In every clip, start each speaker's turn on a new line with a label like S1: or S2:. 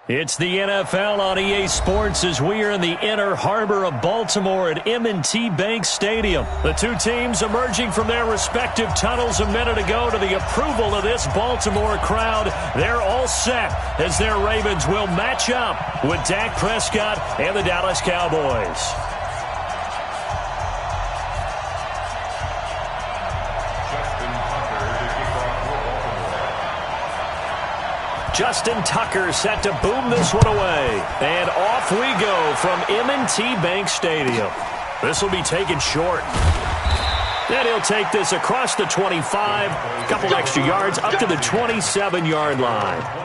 S1: It's the NFL on EA Sports as we are in the inner harbor of Baltimore at M&T Bank Stadium. The two teams emerging from their respective tunnels a minute ago to the approval of this Baltimore crowd. They're all set as their Ravens will match up with Dak Prescott and the Dallas Cowboys. Justin Tucker set to boom this one away. And off we go from M&T Bank Stadium. This will be taken short. Then he'll take this across the 25, a couple extra yards up to the 27-yard line.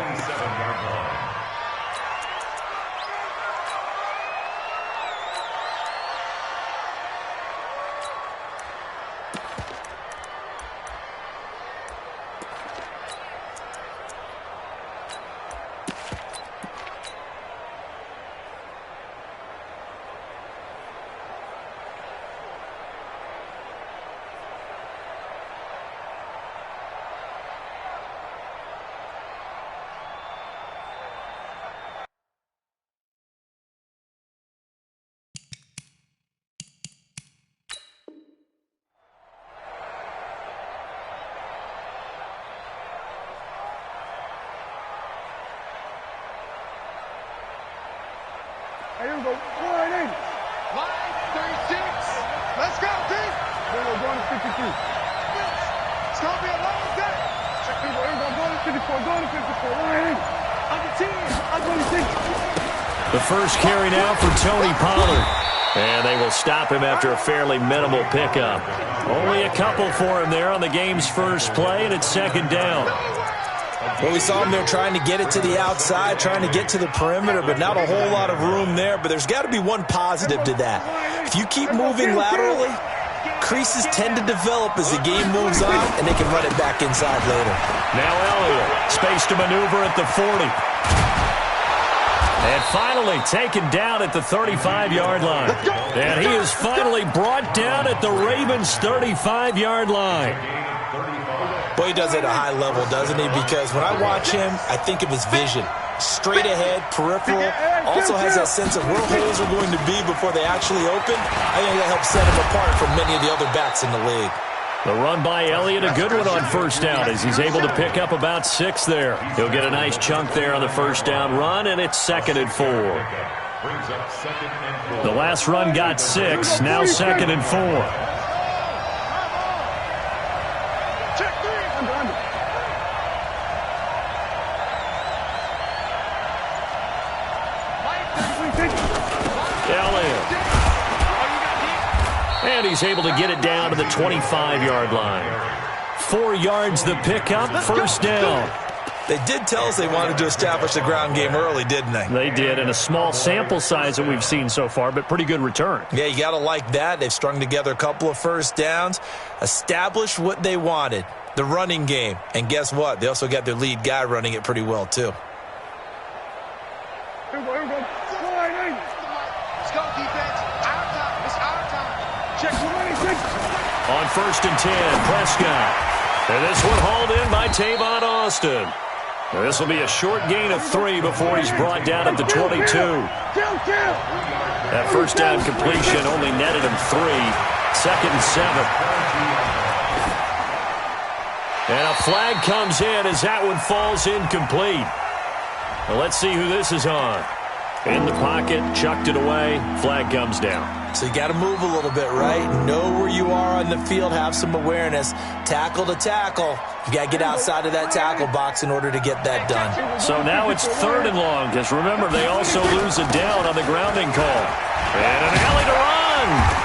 S2: Here we go. Line 36. Let's go, D. We're going to 52. It's going to be a long day. Check people. Here we go. Going to 54. Going to 54. Line 8. Under 10. Under 26.
S1: The first carry now for Tony Pollard. And they will stop him after a fairly minimal pickup. Only a couple for him there on the game's first play, and it's second down.
S3: Well, we saw him there trying to get it to the outside, trying to get to the perimeter, but not a whole lot of room there. But there's got to be one positive to that. If you keep moving laterally, creases tend to develop as the game moves on, and they can run it back inside later.
S1: Now Elliott, space to maneuver at the 40. And finally taken down at the 35-yard line. And he is finally brought down at the Ravens' 35-yard line.
S3: Boy, he does it at a high level, doesn't he? Because when I watch him, I think of his vision. Straight ahead, peripheral. Also has that sense of where holes are going to be before they actually open. I think that helps set him apart from many of the other backs in the league.
S1: The run by Elliott, a good one on first down as he's able to pick up about 6 there. He'll get a nice chunk there on the first down run, and it's 2nd and 4. The last run got 6, now 2nd and 4. And he's able to get it down to the 25-yard line. 4 yards the pickup, first down.
S3: They did tell us they wanted to establish the ground game early, didn't they?
S1: They did, and a small sample size that we've seen so far, but pretty good return.
S3: Yeah, you got to like that. They've strung together a couple of first downs, established what they wanted, the running game. And guess what? They also got their lead guy running it pretty well, too.
S2: Here we go. Here we go. Line 8. Let's go, defense. Our time. It's our time. Check 26.
S1: On 1st and 10, Prescott. And this one hauled in by Tavon Austin. And this will be a short gain of 3 before he's brought down at the 22. That first down completion only netted him 3. 2nd and 7. And a flag comes in as that one falls incomplete. Well, let's see who this is on. In the pocket, chucked it away, flag comes down.
S3: So you got to move a little bit, right? Know where you are on the field, have some awareness. Tackle to tackle. You got to get outside of that tackle box in order to get that done.
S1: So now it's 3rd and long, because remember, they also lose a down on the grounding call. And an alley to run.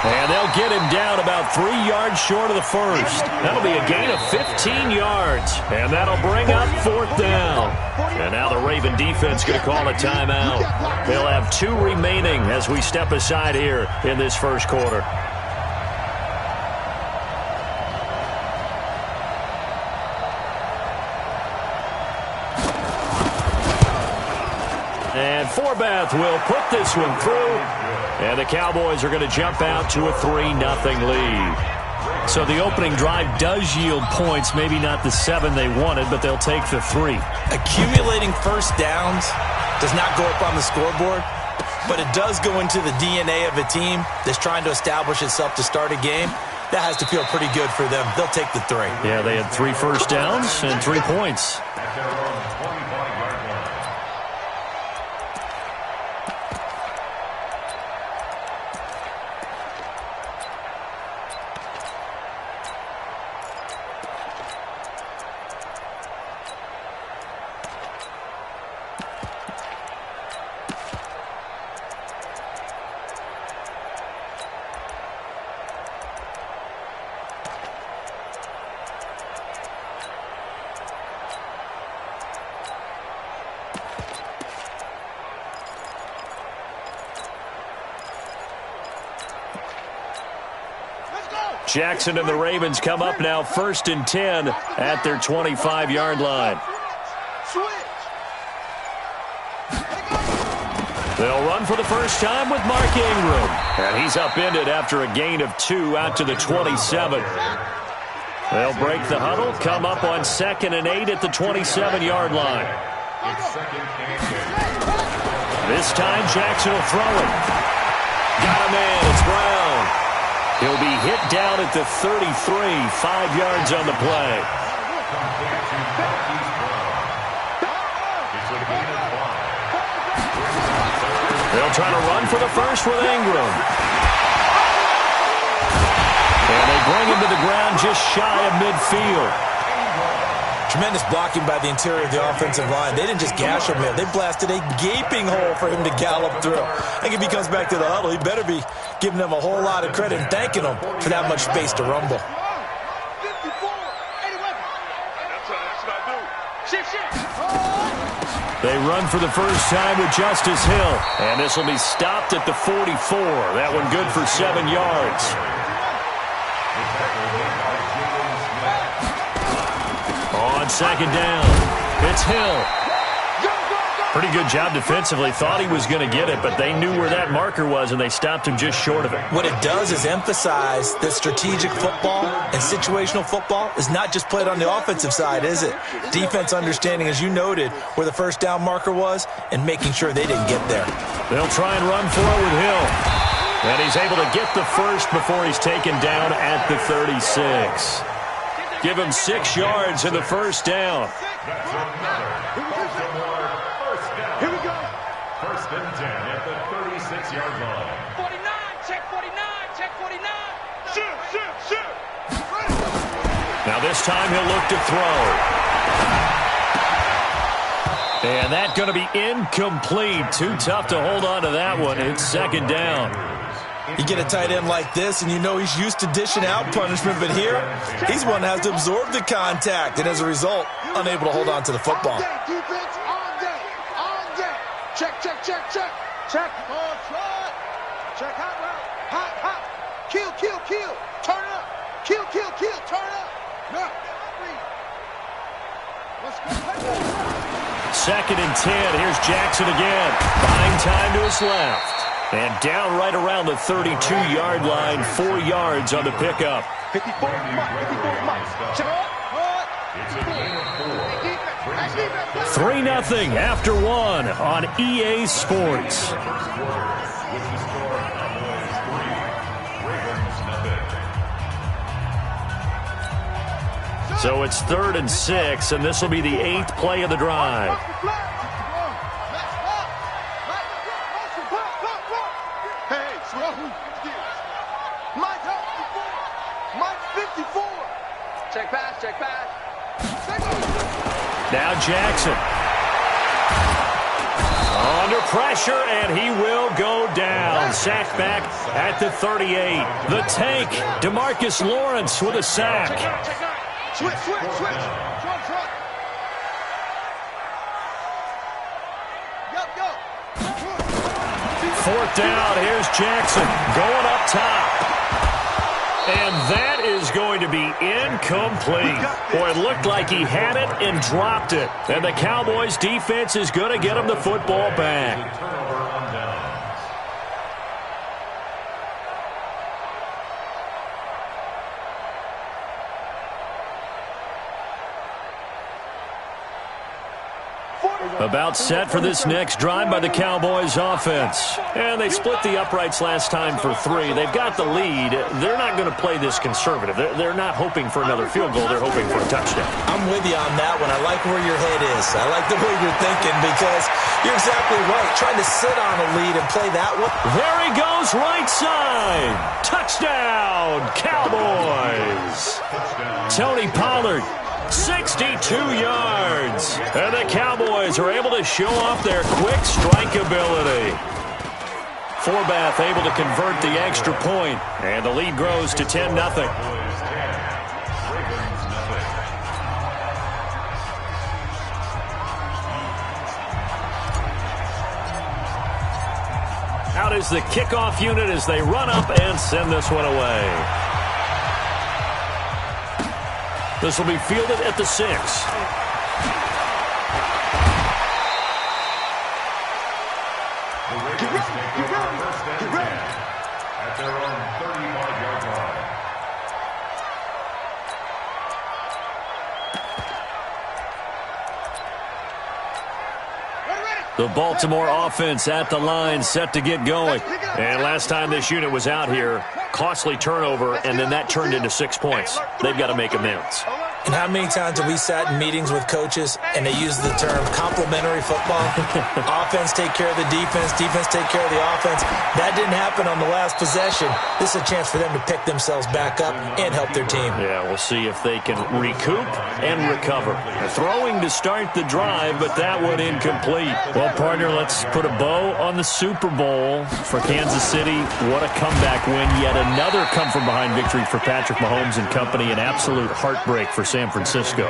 S1: And they'll get him down about 3 yards short of the first. That'll be a gain of 15 yards. And that'll bring up 4th down. And now the Raven defense going to call a timeout. They'll have 2 remaining as we step aside here in this first quarter. And Forbath will put this one through. And the Cowboys are going to jump out to a 3-0 lead. So the opening drive does yield points, maybe not the 7 they wanted, but they'll take the 3.
S3: Accumulating first downs does not go up on the scoreboard, but it does go into the DNA of a team that's trying to establish itself to start a game. That has to feel pretty good for them. They'll take the 3.
S1: Yeah, they had 3 first downs and 3 points. Jackson and the Ravens come up now 1st and 10 at their 25-yard line. They'll run for the first time with Mark Ingram. And he's upended after a gain of 2 out to the 27. They'll break the huddle, come up on 2nd and 8 at the 27-yard line. This time Jackson will throw it. Got a man, it's Brown. He'll be hit down at the 33, 5 yards on the play. They'll try to run for the first with Ingram. And they bring him to the ground just shy of midfield.
S3: Tremendous blocking by the interior of the offensive line. They didn't just gash him there. They blasted a gaping hole for him to gallop through. I think if he comes back to the huddle, he better be giving them a whole lot of credit and thanking them for that much space to rumble.
S1: They run for the first time with Justice Hill. And this will be stopped at the 44. That one good for 7 yards. On 2nd down, it's Hill. Pretty good job defensively. Thought he was going to get it, but they knew where that marker was, and they stopped him just short of it.
S3: What it does is emphasize that strategic football and situational football is not just played on the offensive side, is it? Defense understanding, as you noted, where the first down marker was and making sure they didn't get there.
S1: They'll try and run for it with Hill. And he's able to get the first before he's taken down at the 36. Give him 6 yards in the first down.
S2: Here we go.
S4: 1st and 10 at the 36-yard line.
S2: 49, check 49, check 49. Shoot.
S1: Now this time he'll look to throw. And that's going to be incomplete. Too tough to hold on to that one. It's 2nd down.
S3: You get a tight end like this, and you know he's used to dishing out punishment, but here, he's one that has to absorb the contact, and as a result, unable to hold on to the football.
S2: Defense on deck. Check. Check. Check hot route. Hot. Kill. Turn up. Kill. Turn up. No. Let's go.
S1: 2nd and 10. Here's Jackson again. Buying time to his left. And down right around the 32-yard line, 4 yards on the pickup.
S2: 54.
S4: It's a gain of 4.
S1: 3-0 after 1 on EA Sports. So it's 3rd and 6, and this will be the 8th play of the drive.
S2: Check pass.
S1: Now Jackson. Under pressure, and he will go down. Sacked back at the 38. The tank, DeMarcus Lawrence with a sack.
S2: Switch. Front. Go.
S1: 4th down, here's Jackson going up top. And that is going to be incomplete. Boy, it looked like he had it and dropped it. And the Cowboys' defense is going to get him the football back. About set for this next drive by the Cowboys offense. And they split the uprights last time for 3. They've got the lead. They're not going to play this conservative. They're not hoping for another field goal. They're hoping for a touchdown.
S3: I'm with you on that one. I like where your head is. I like the way you're thinking because you're exactly right. Trying to sit on a lead and play that one.
S1: There he goes, right side. Touchdown, Cowboys. Tony Pollard. 62 yards. And the Cowboys are able to show off their quick strike ability. Forbath able to convert the extra point, and the lead grows to 10-0. Out is the kickoff unit as they run up and send this one away. This will be fielded at the 6.
S4: At their own 35-yard line.
S1: The Baltimore offense at the line, set to get going. And last time this unit was out here, costly turnover, and then that turned into 6 points. They've got to make amends.
S3: And how many times have we sat in meetings with coaches and they use the term complementary football? Offense take care of the defense, defense take care of the offense. That didn't happen on the last possession. This is a chance for them to pick themselves back up and help their team.
S1: Yeah, we'll see if they can recoup and recover. Throwing to start the drive, but that one incomplete. Well, partner, let's put a bow on the Super Bowl for Kansas City. What a comeback win. Yet another come-from-behind victory for Patrick Mahomes and company. An absolute heartbreak for San Francisco.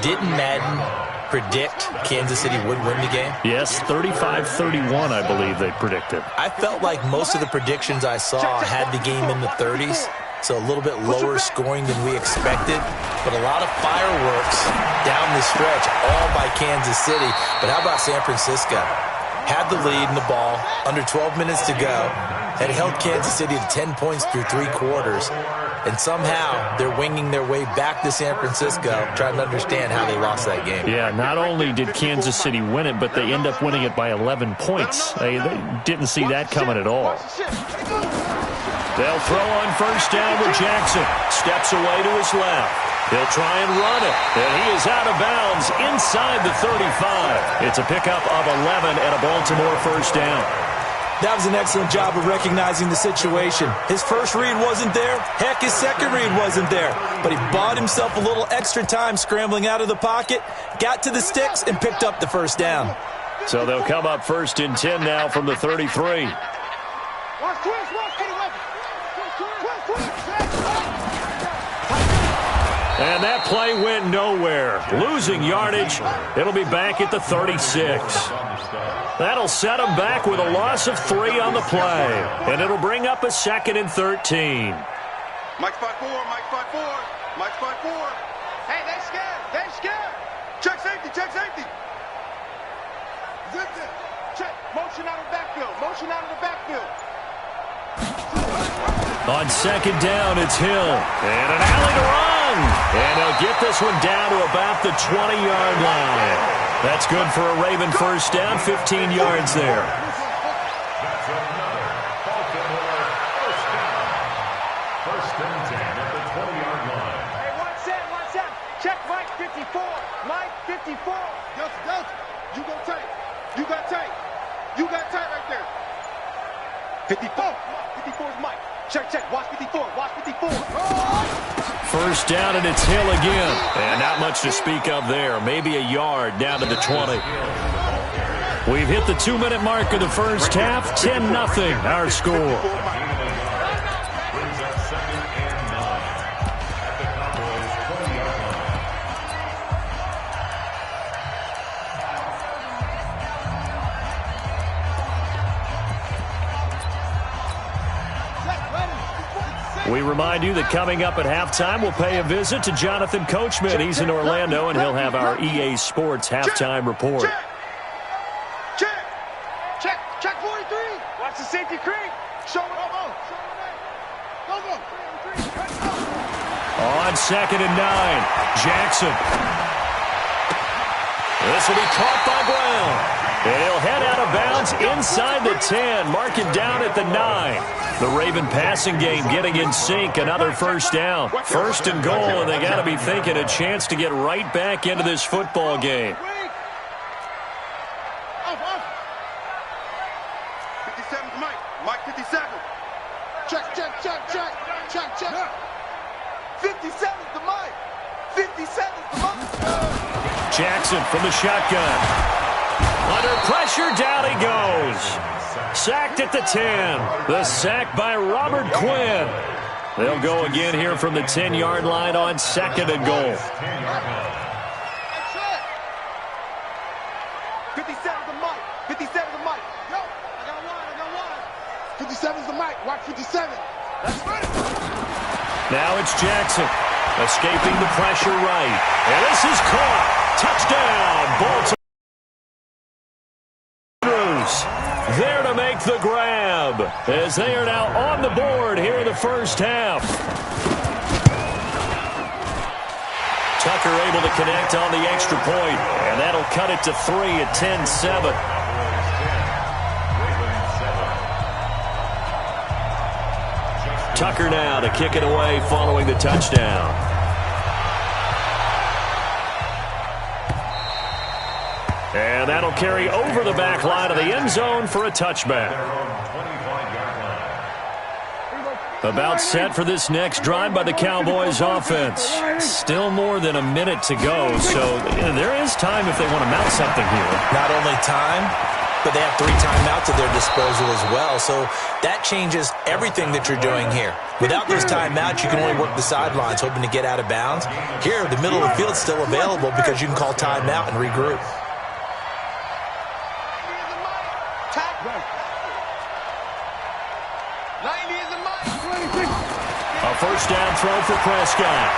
S3: Didn't Madden predict Kansas City would win the game?
S1: Yes, 35-31, I believe they predicted.
S3: I felt like most of the predictions I saw had the game in the 30s, so a little bit lower scoring than we expected, but a lot of fireworks down the stretch, all by Kansas City. But how about San Francisco? Had the lead in the ball, under 12 minutes to go, had held Kansas City to 10 points through 3 quarters, and somehow they're winging their way back to San Francisco, trying to understand how they lost that game.
S1: Yeah, not only did Kansas City win it, but they end up winning it by 11 points. They didn't see that coming at all. They'll throw on first down with Jackson. Steps away to his left. He'll try and run it, and he is out of bounds inside the 35. It's a pickup of 11 and a Baltimore first down.
S3: That was an excellent job of recognizing the situation. His first read wasn't there. Heck, his second read wasn't there. But he bought himself a little extra time scrambling out of the pocket, got to the sticks, and picked up the first down.
S1: So they'll come up first and 10 now from the 33. And that play went nowhere. Losing yardage. It'll be back at the 36. That'll set them back with a loss of 3 on the play. And it'll bring up a 2nd and 13.
S2: Mike 5-4, Mike 5-4, Mike 5-4. Hey, they scared, they scared. Check safety, check safety. Zip it. Check, motion out of the backfield, motion out of the backfield.
S1: On second down, it's Hill. And an alley to run. And they'll get this one down to about the 20-yard line. That's good for a Raven first down, 15 yards there.
S4: That's another Baltimore first down. First and 10 at the 20-yard line.
S2: Hey, one set. Check Mike 54, Mike 54. Delta, you go tight. You got tight. You got tight right there. 54. 54 is Mike. Check. Watch 54. Watch 54.
S1: First down, and it's Hill again. And not much to speak of there. Maybe a yard down to the 20. We've hit the 2-minute mark of the first half. 10-0, our score.
S4: Brings up 2nd and 9 at the Cowboys' 20-yard line.
S1: We remind you that coming up at halftime, we'll pay a visit to Jonathan Coachman. He's in Orlando, and he'll have our EA Sports halftime report.
S2: Check 43. Watch the safety creep. Show it over. Go.
S1: On 2nd and 9, Jackson. This will be caught by Brown. And he'll head out of bounds inside the 10, mark it down at the 9. The Raven passing game getting in sync, another first down. First and goal, and they got to be thinking a chance to get right back into this football game.
S2: 57's Mike. Mike 57. Check, check, check, check, check, check. 57's the Mike. 57's the Mike.
S1: Jackson from the shotgun. Under pressure, down he goes. Sacked at the 10. The sack by Robert Quinn. They'll go again here from the 10-yard line on second and goal.
S2: 57's the Mike. 57's the Mike. Yo, I got one. 57's the Mike. Watch 57. That's right.
S1: Now it's Jackson. Escaping the pressure right. And this is caught. Touchdown, Baltimore. There to make the grab as they are now on the board here in the first half. Tucker able to connect on the extra point, and that'll cut it to 3 at 10-7. Tucker now to kick it away following the touchdown. And that'll carry over the back line of the end zone for a touchback. About set for this next drive by the Cowboys offense. Still more than a minute to go, so there is time if they want to mount something here.
S3: Not only time, but they have 3 timeouts at their disposal as well, so that changes everything that you're doing here. Without those timeouts, you can only work the sidelines, hoping to get out of bounds. Here, the middle of the field is still available because you can call timeout and regroup.
S1: A first down throw for Prescott.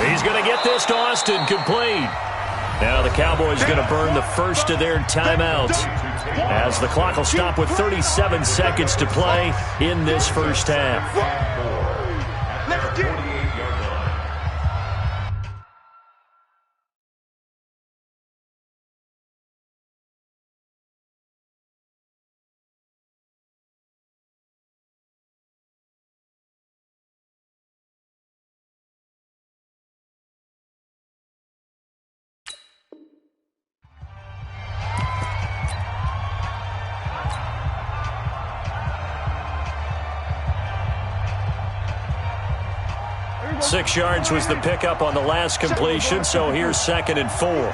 S1: He's going to get this to Austin, complete. Now the Cowboys are going to burn the first of their timeouts as the clock will stop with 37 seconds to play in this first half.
S2: Let's get it.
S1: 6 yards was the pickup on the last completion, so here's 2nd and 4.
S2: 36.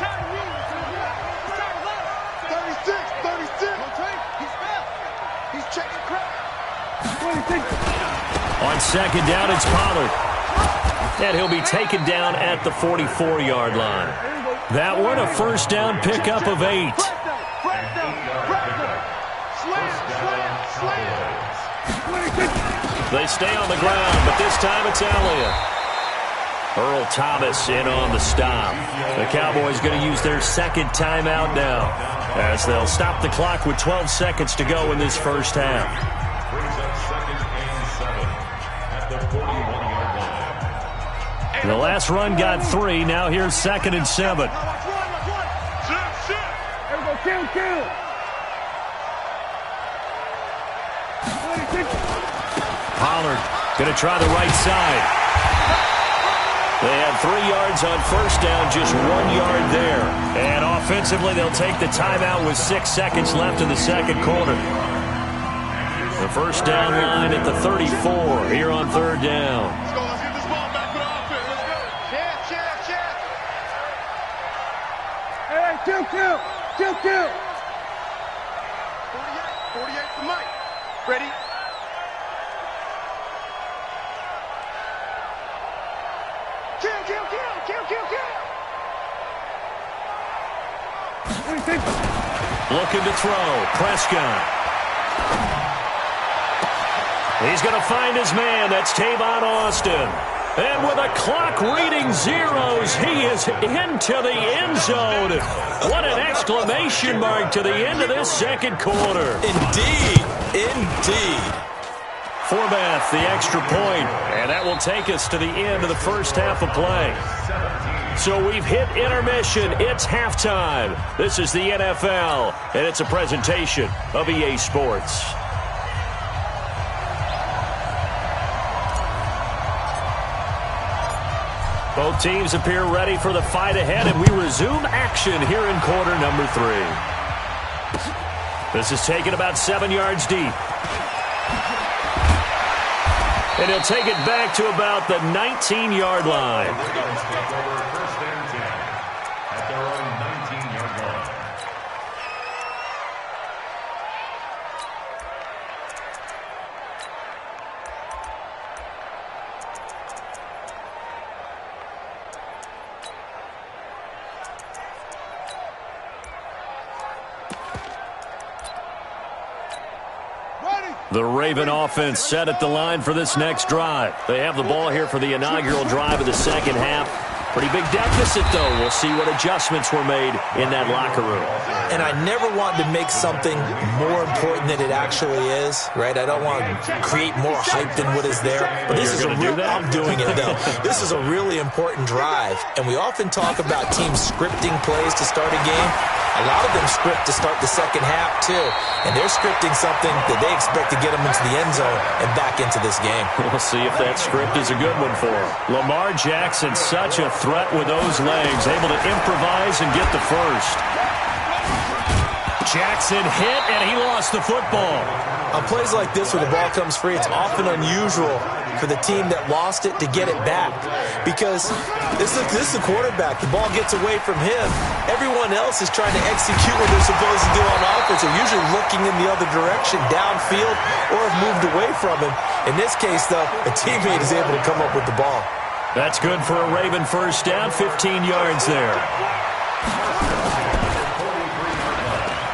S2: He's checking crap. 26.
S1: On second down, it's Pollard. And he'll be taken down at the 44-yard line. That one, a first down pickup of 8. They stay on the ground, but this time it's Elliott. Earl Thomas in on the stop. The Cowboys going to use their second timeout now as they'll stop the clock with 12 seconds to go in this first half. The last run got 3. Now here's 2nd and 7. Pollard going to try the right side. They had 3 yards on first down, just 1 yard there. And offensively, they'll take the timeout with 6 seconds left in the second quarter. The first down line at the 34 here on third down.
S2: Let's go. Let's get this ball back for the offense. Let's go. Check. Hey, kill. 48 for Mike. Ready?
S1: Looking to throw. Prescott. He's going to find his man. That's Tavon Austin. And with a clock reading zeros, he is into the end zone. What an exclamation mark to the end of this second quarter.
S3: Indeed.
S1: Forbath, the extra point. And that will take us to the end of the first half of play. So we've hit intermission. It's halftime. This is the NFL, and it's a presentation of EA Sports. Both teams appear ready for the fight ahead, and we resume action here in quarter number 3. This is taken about 7 yards deep. And he'll take it back to about the 19-yard line.
S4: First and 10 at their own 19-yard line.
S1: The Raven offense set at the line for this next drive. They have the ball here for the inaugural drive of the second half. Pretty big deficit, though. We'll see what adjustments were made in that locker room.
S3: And I never want to make something more important than it actually is, right? I don't want to create more hype than what is there. But this is I'm doing it, though. This is a really important drive. And we often talk about teams scripting plays to start a game. A lot of them script to start the second half, too. And they're scripting something that they expect to get them into the end zone and back into this game.
S1: We'll see if that script is a good one for them. Lamar Jackson, such a threat with those legs, able to improvise and get the first. Jackson hit, and he lost the football.
S3: On plays like this where the ball comes free, it's often unusual for the team that lost it to get it back. Because this is the quarterback. The ball gets away from him. Everyone else is trying to execute what they're supposed to do on offense. They're usually looking in the other direction, downfield, or have moved away from him. In this case, though, a teammate is able to come up with the ball.
S1: That's good for a Raven first down, 15 yards there.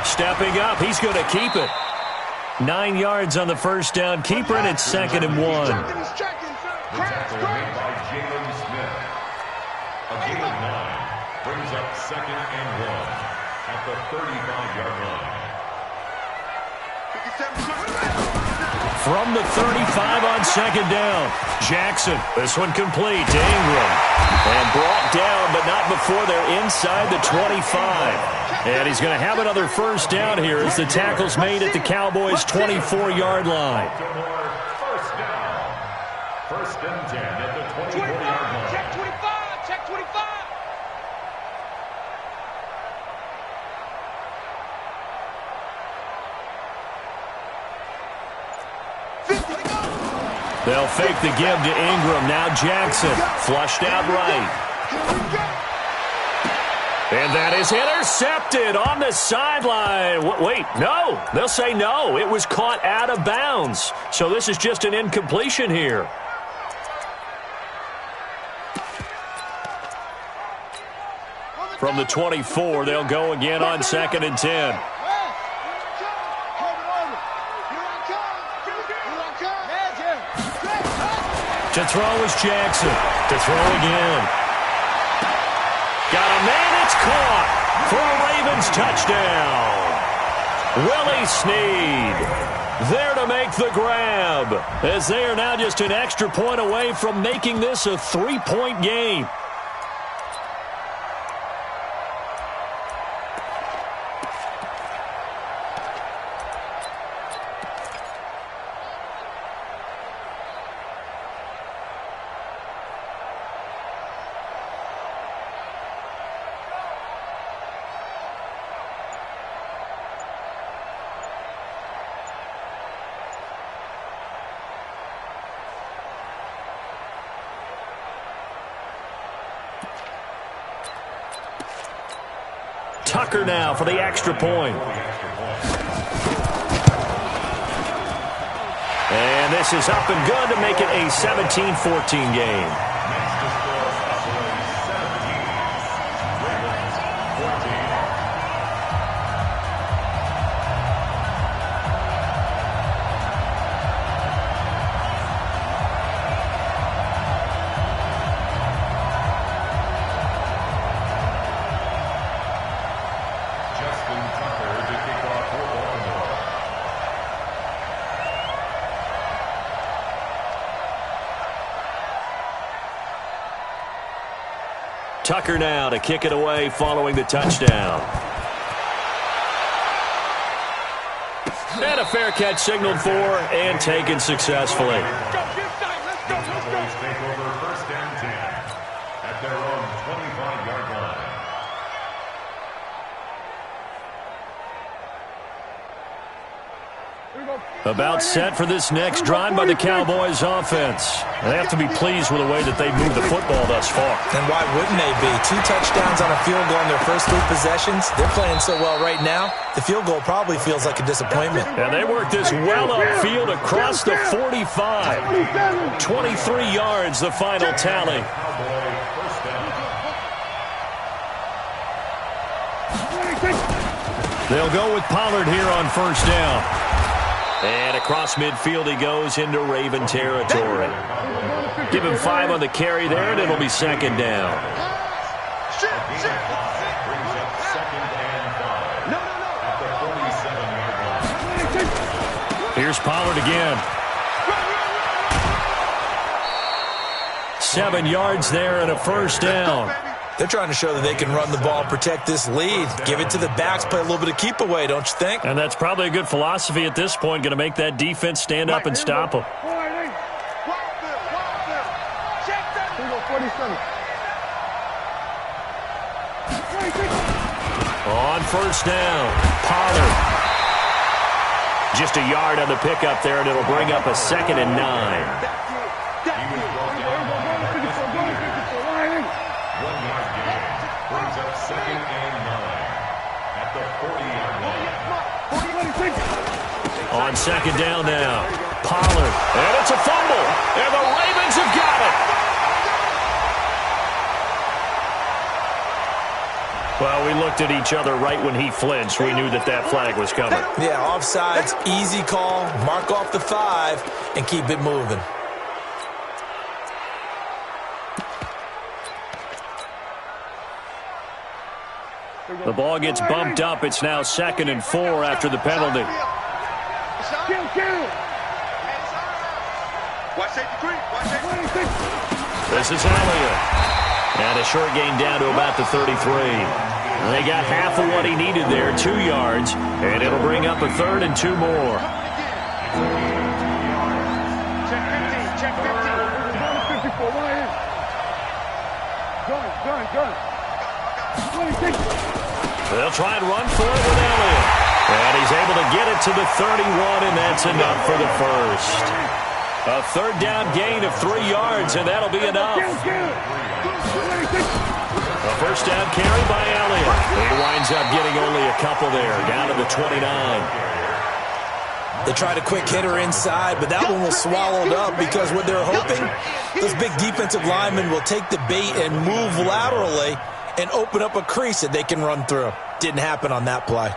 S1: Stepping up, he's going to keep it. 9 yards on the first down. Keeper, and it's 2nd and 1.
S4: The tackle made by Jalen Smith. A gain of 9 brings up 2nd and 1 at the 35-yard line.
S1: From the 35 on 2nd down. Jackson, this one complete to Ingram. And brought down, but not before they're inside the 25. And he's going to have another first down here as the tackle's made at the Cowboys' 24-yard line.
S4: First down. 1st and 10 at the 24-yard line.
S2: Check 25. Check 25.
S1: They'll fake the give to Ingram. Now Jackson, flushed out right. And that is intercepted on the sideline. Wait, no. They'll say no. It was caught out of bounds. So this is just an incompletion here. From the 24, they'll go again on 2nd and 10. To throw is Jackson. To throw again. Got a man, it's caught for a Ravens touchdown. Willie Snead there to make the grab, as they are now just an extra point away from making this a 3-point game. Tucker now for the extra point. And this is up and good to make it a 17-14 game. Tucker now to kick it away following the touchdown. And a fair catch signaled for and taken successfully.
S4: The Cowboys take over first and 10 at their own 25-yard line.
S1: About set for this next drive by the Cowboys offense. They have to be pleased with the way that they've moved the football thus far.
S3: And why wouldn't they be? 2 touchdowns on a field goal in their first 3 possessions. They're playing so well right now, the field goal probably feels like a disappointment.
S1: And they worked this well upfield across the 45. 23 yards, the final tally. They'll go with Pollard here on first down. And across midfield he goes into Raven territory. Give him 5 on the carry there, and it'll be second down.
S4: Brings up second and 5 at the 47-yard line.
S1: Here's Pollard again. 7 yards there and a first down.
S3: They're trying to show that they can run the ball and protect this lead. Give it to the backs, play a little bit of keep away, don't you think?
S1: And that's probably a good philosophy at this point, going to make that defense stand up and stop them. On first down, Pollard. Just a yard on the pickup there, and it'll bring up a second and 9.
S4: Second and 9 at the 40-yard line.
S1: On second down now, Pollard. And it's a fumble. And the Ravens have got it. Well, we looked at each other right when he flinched. We knew that that flag was coming.
S3: Yeah, offsides, easy call. Mark off the 5 and keep it moving.
S1: The ball gets bumped up. It's now second and 4 after the penalty. This is Elliott. And a short gain down to about the 33. And they got half of what he needed there, 2 yards. And it'll bring up a third and 2 more. They'll try and run for it with Elliott. And he's able to get it to the 31, and that's enough for the first. A third down gain of 3 yards, and that'll be enough. A first down carry by Elliott. He winds up getting only a couple there, down to the 29.
S3: They tried a quick hitter inside, but that one was swallowed up because what they're hoping, those big defensive linemen will take the bait and move laterally and open up a crease that they can run through. Didn't happen on that play.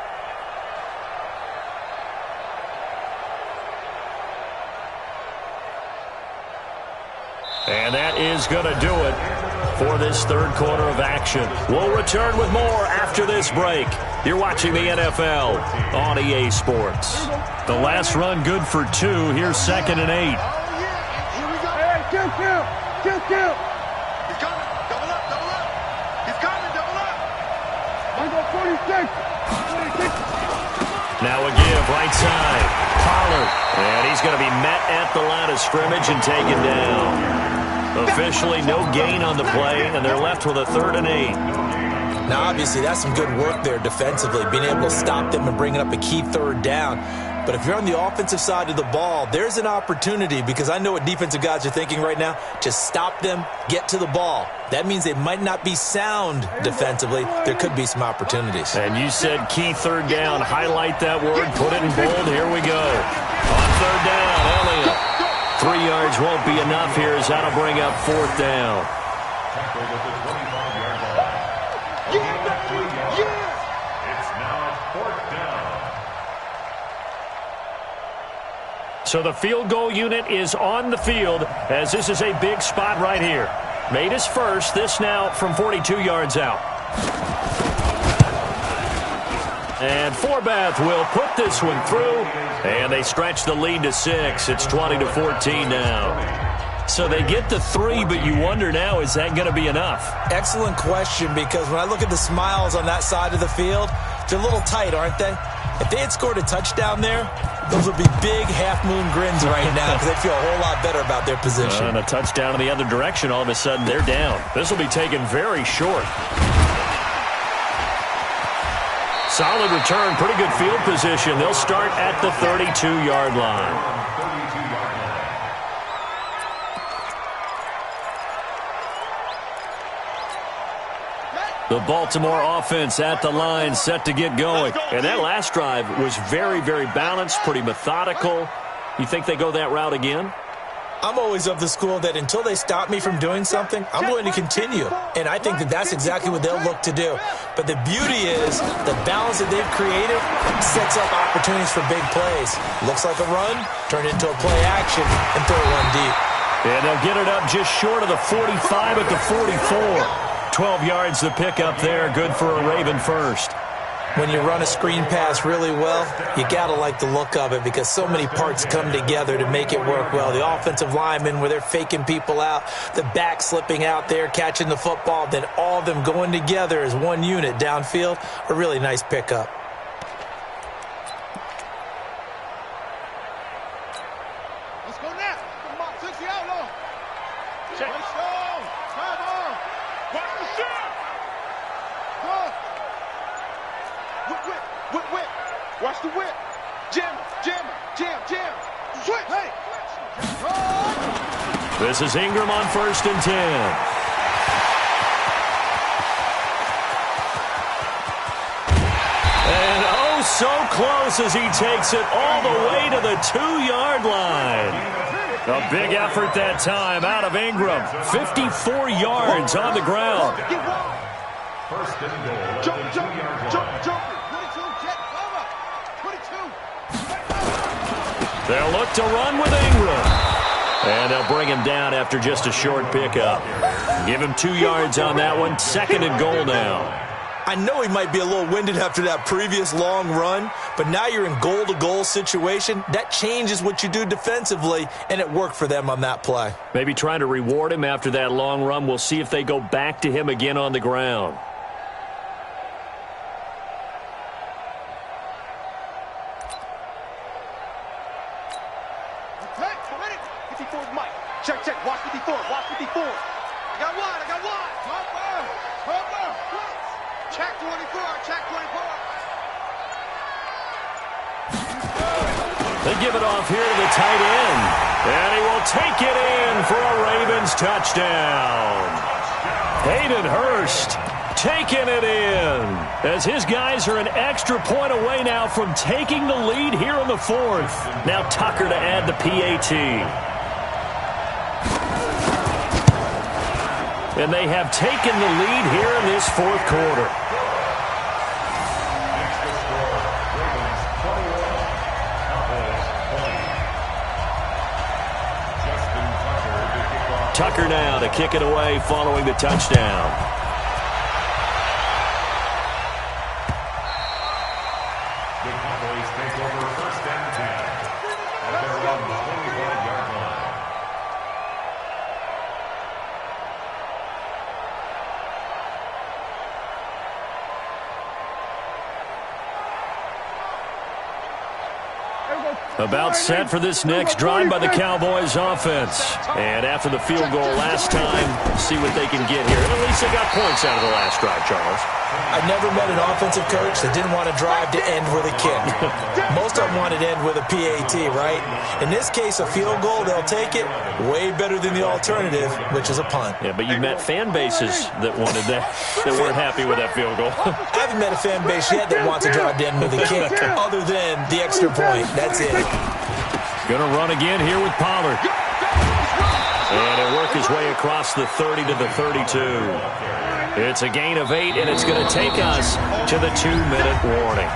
S1: And that is going to do it for this third quarter of action. We'll return with more after this break. You're watching the NFL on EA Sports. The last run good for 2. Here's second and 8.
S2: Kill. He's coming. Double up. He's coming. Double up. I got 46.
S1: Now a give, right side. Pollard. And he's going to be met at the line of scrimmage and taken down. Officially no gain on the play, and they're left with a third and 8.
S3: Now, obviously, that's some good work there defensively, being able to stop them and bringing up a key third down. But if you're on the offensive side of the ball, there's an opportunity, because I know what defensive guys are thinking right now, to stop them, get to the ball. That means they might not be sound defensively. There could be some opportunities.
S1: And you said key third down. Highlight that word. Put it in bold. Here we go. On third down, Elliott. 3 yards won't be enough here as that'll bring up fourth down.
S4: Tackled at the 25-yard line. It's now fourth down.
S1: So the field goal unit is on the field as this is a big spot right here. Made his first. This now from 42 yards out. And Forbath will put this one through. And they stretch the lead to 6. It's 20-14 now. So they get the 3, but you wonder now, is that going to be enough?
S3: Excellent question, because when I look at the smiles on that side of the field, they're a little tight, aren't they? If they had scored a touchdown there, those would be big half-moon grins right now because they feel a whole lot better about their position.
S1: And a touchdown in the other direction, all of a sudden they're down. This will be taken very short. Solid return, pretty good field position. They'll start at the 32-yard line. The Baltimore offense at the line, set to get going. And that last drive was very, very balanced, pretty methodical. You think they go that route again?
S3: I'm always of the school that until they stop me from doing something, I'm going to continue. And I think that that's exactly what they'll look to do. But the beauty is the balance that they've created sets up opportunities for big plays. Looks like a run, turn it into a play action, and throw one deep.
S1: And they'll get it up just short of the 45 at the 44. 12 yards to pick up there. Good for a Raven first.
S3: When you run a screen pass really well, you got to like the look of it because so many parts come together to make it work well. The offensive linemen, where they're faking people out, the back slipping out there, catching the football, then all of them going together as one unit downfield. A really nice pickup.
S2: Let's go now. Come on, 60 outlaw. Check. Let's go. Come on. Watch the shot. Good. Whip. Watch the whip. Jam. Switch. Hey.
S1: This is Ingram on 1st and 10. And oh, so close as he takes it all the way to the 2-yard line. A big effort that time out of Ingram. 54 yards on the ground.
S4: First and goal.
S2: Jump. 22, jet, over. 22.
S1: They'll look to run with Ingram. And they'll bring him down after just a short pickup. Give him 2 yards on that one. 2nd and goal now.
S3: I know he might be a little winded after that previous long run, but now you're in goal-to-goal situation. That changes what you do defensively, and it worked for them on that play.
S1: Maybe trying to reward him after that long run. We'll see if they go back to him again on the ground.
S2: Hey, ready? 54 is Mike. Check. Watch 54. I got one. Hopper. Check 24.
S1: They give it off here to the tight end. And he will take it in for a Ravens touchdown. Hayden Hurst taking it in as his guys are an extra point away now from taking the lead here in the 4th. Now Tucker to add the PAT. And they have taken the lead here in this 4th quarter. Tucker now to kick it away following the touchdown.
S4: The Cowboys take over 1st and 10 at their own 25-yard line.
S1: About set for this next drive by the Cowboys offense. And after the field goal last time, see what they can get here. And at least they got points out of the last drive, Charles.
S3: I never met an offensive coach that didn't want to drive to end with a kick. Most of them wanted to end with a PAT, right? In this case, a field goal, they'll take it. Way better than the alternative, which is a punt.
S1: Yeah, but you met fan bases that wanted that, that weren't happy with that field goal.
S3: I haven't met a fan base yet that wants to drive to end with a kick, other than the extra point. That's it.
S1: Going to run again here with Pollard. And he'll work his way across the 30 to the 32. It's a gain of 8, and it's going to take us to the 2-minute warning.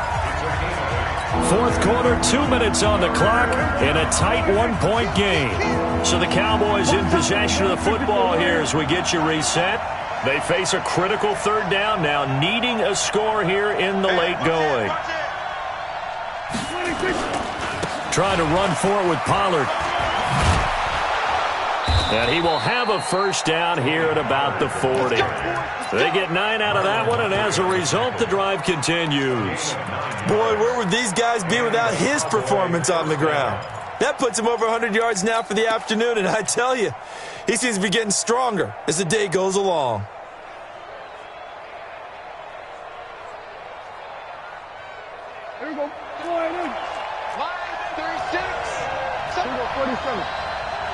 S1: 4th quarter, 2 minutes on the clock, and a tight 1-point game. So the Cowboys in possession of the football here as we get you reset. They face a critical 3rd down now, needing a score here in the late going. Trying to run for it with Pollard. And he will have a first down here at about the 40. They get 9 out of that one, and as a result, the drive continues.
S3: Boy, where would these guys be without his performance on the ground? That puts him over 100 yards now for the afternoon, and I tell you, he seems to be getting stronger as the day goes along.
S2: Here we go. Flying in.
S5: Line 36.
S2: Here we go, 47.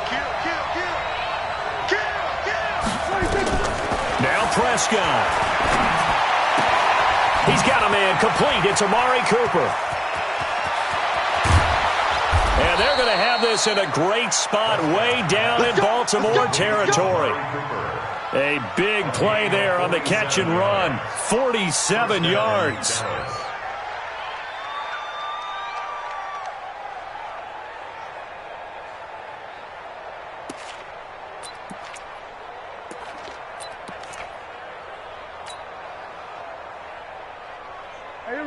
S5: Kill, kill, kill. Kill, kill.
S2: 26.
S1: Now Prescott. He's got a man complete. It's Amari Cooper. And they're going to have this in a great spot way down in Baltimore territory. A big play there on the catch and run. 47 yards.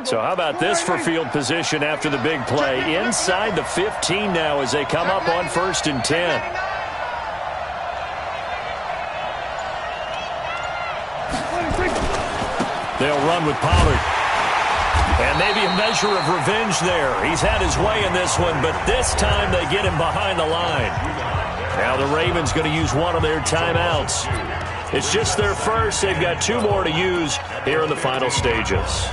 S1: So how about this for field position after the big play? Inside the 15 now as they come up on 1st and 10. They'll run with Pollard. And maybe a measure of revenge there. He's had his way in this one, but this time they get him behind the line. Now the Ravens going to use one of their timeouts. It's just their first. They've got 2 more to use here in the final stages.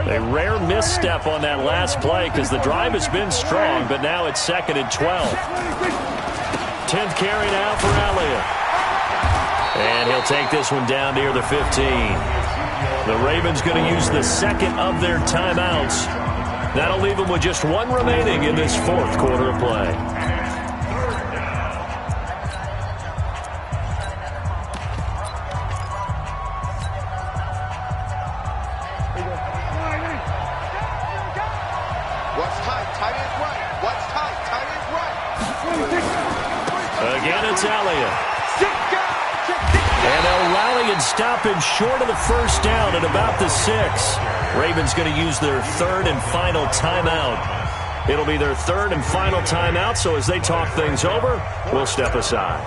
S1: A rare misstep on that last play because the drive has been strong, but now it's 2nd and 12. 10th carry now for Elliott. And he'll take this one down near the 15. The Ravens going to use the 2nd of their timeouts. That'll leave them with just 1 remaining in this 4th quarter of play. Again, it's Elliott. And they'll rally and stop him short of the first down at about the 6. Ravens going to use their 3rd and final timeout. It'll be their 3rd and final timeout, so as they talk things over, we'll step aside.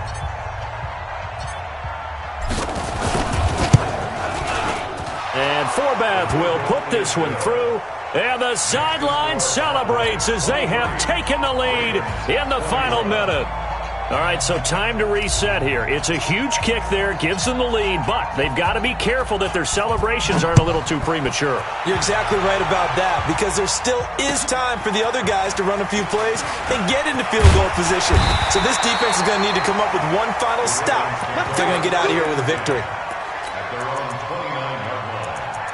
S1: And Forbath will put this one through. And the sideline celebrates as they have taken the lead in the final minute. All right, so time to reset here. It's a huge kick there, gives them the lead, but they've got to be careful that their celebrations aren't a little too premature.
S3: You're exactly right about that, because there still is time for the other guys to run a few plays and get into field goal position. So this defense is going to need to come up with one final stop if they're going to get out of here with a victory.
S4: At their own 29-yard line.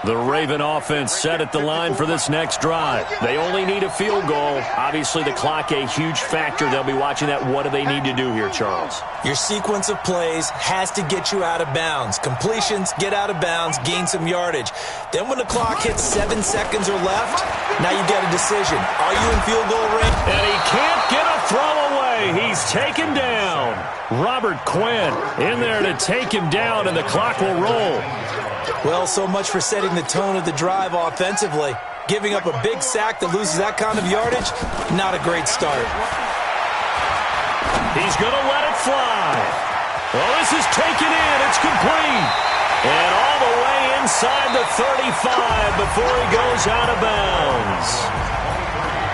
S1: The Raven offense set at the line for this next drive. They only need a field goal. Obviously, the clock a huge factor. They'll be watching that. What do they need to do here, Charles?
S3: Your sequence of plays has to get you out of bounds. Completions, get out of bounds, gain some yardage. Then when the clock hits 7 seconds or left, now you get a decision. Are you in field goal range?
S1: And he can't get a throw away. He's taken down. Robert Quinn in there to take him down, and the clock will roll.
S3: Well, so much for setting the tone of the drive offensively. Giving up a big sack that loses that kind of yardage, not a great start.
S1: He's going to let it fly. Well, this is taken in. It's complete. And all the way inside the 35 before he goes out of bounds.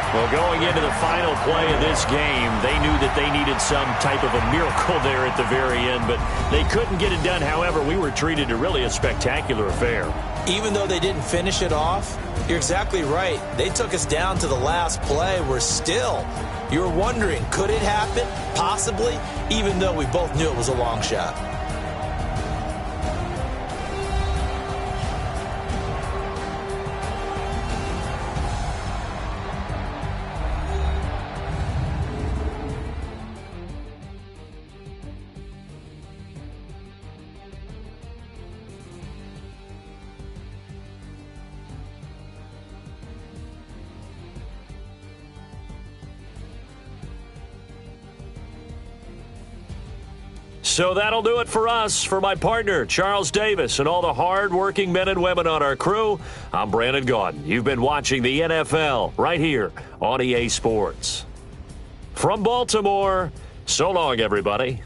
S1: Well, going into the final play of this game, they knew that they needed some type of a miracle there at the very end, but they couldn't get it done. However, we were treated to really a spectacular affair.
S3: Even though they didn't finish it off, you're exactly right. They took us down to the last play. We're still, you were wondering, could it happen? Possibly, even though we both knew it was a long shot.
S1: So that'll do it for us. For my partner, Charles Davis, and all the hard-working men and women on our crew, I'm Brandon Gaudin. You've been watching the NFL right here on EA Sports. From Baltimore, so long, everybody.